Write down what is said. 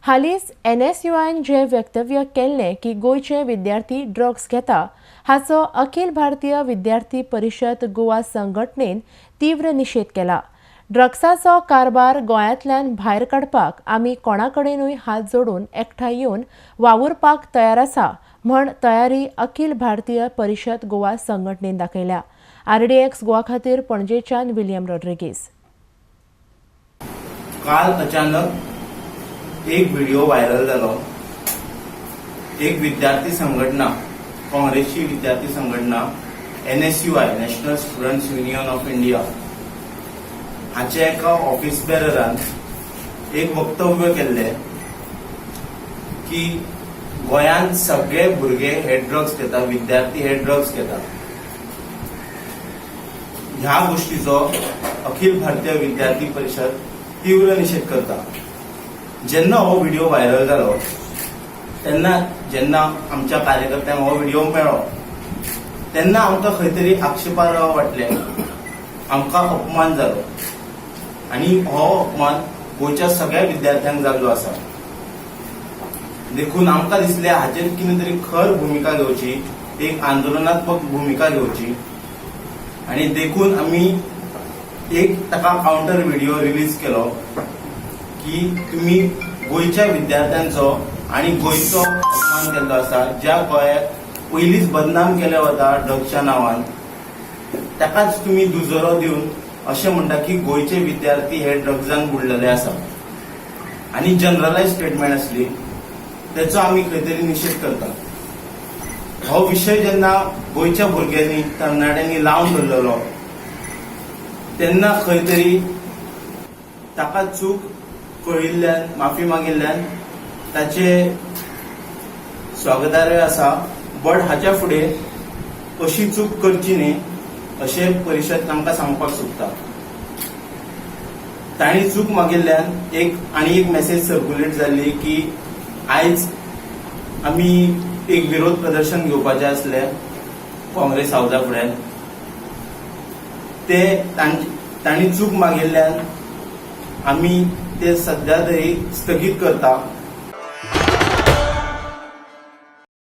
हालींच NSUआयन जे वक्तव्य केल्लें की गोंयचे विद्यार्थी ड्रग्स घेता हाचो अखिल भारतीय विद्यार्थी परिशद गोवा संघटनेन तीव्र निशेध केला. ड्रग्साचो कारबार गोंयांतल्यान भायर काडपाक आमी कोणाकडेनूय हात जोडून एकठांय येवन वावुरपाक तयार आसा म्हण तयारी अखिल भारतीय परिशद गोवा संघटनेन दाखयल्या. RDX गोवा खातीर पणजेच्यान विलियम रॉड्रिगीज. काल अचानक एक व्हिडिओ व्हायरल जालो. एक विद्यार्थी संघटना, काँग्रेसची विद्यार्थी संघटना NSUI national students union of India हाचे एका ऑफिस बेररान एक वक्तव्य केल्ले की गोंयांत सगळे भुरगे हे ड्रग्स घेता, विद्यार्थी हे ड्रग्स घेता. ह्या गोष्टीचो अखिल भारतीय विद्यार्थी परिषद तीव्र निषेध करता. जेन्ना हो व्हिडिओ व्हायरल जालो तेन्ना जेन्ना आमच्या कार्यकर्त्यांक हो व्हिडिओ मेळ्ळो तेन्ना आमकां खंय तरी आक्षेपार्ह वाटलें, आमकां अपमान जालो आनी हो अपमान गोंयच्या सगळ्या विद्यार्थ्यांक जाल्लो आसा. देखून आमकां दिसलें हाचेर कितें तरी खर भुमिका घेवची, एक आंदोलनात्मक भुमिका घेवची आनी देखून आमी एक ताका काउंटर व्हिडिओ रिलीज केलो की तुमी गोंयच्या विद्यार्थ्यांचो आनी गोंयचो अपमान केल्लो आसा. ज्या गोंयाक पयलींच बदनाम केले वता ड्रग्सच्या नांवान, ताकाच तुमी दुजोरो दिवन अशें म्हणटा की गोंयचे विद्यार्थी हे ड्रग्जान बुडलेले आसा आनी जनरलायज स्टेटमेंट आसली तेचो आमी खंय तरी निशेध करता. हो विशय जेन्ना गोंयच्या भुरग्यांनी तरणाट्यांनी लावन धरलेलो तेन्ना खंय तरी ताका चूक कळिल्ल्यान, माफी मागिल्ल्यान ताचे स्वागतार्ह आसा. बट हाच्या फुडें अशी चूक करची न्ही अशें परिशद तांकां सांगपाक सोदता. तांणी चूक मागिल्ल्यान आनी एक मेसेज सर्क्युलेट जाल्ली की आयज आमी एक विरोध प्रदर्शन घेवपाचें आसलें काँग्रेस हावजा फुड्यान. ते तांणी चूक मागिल्ल्यान आमी ते सध्या तरी स्थगीत करता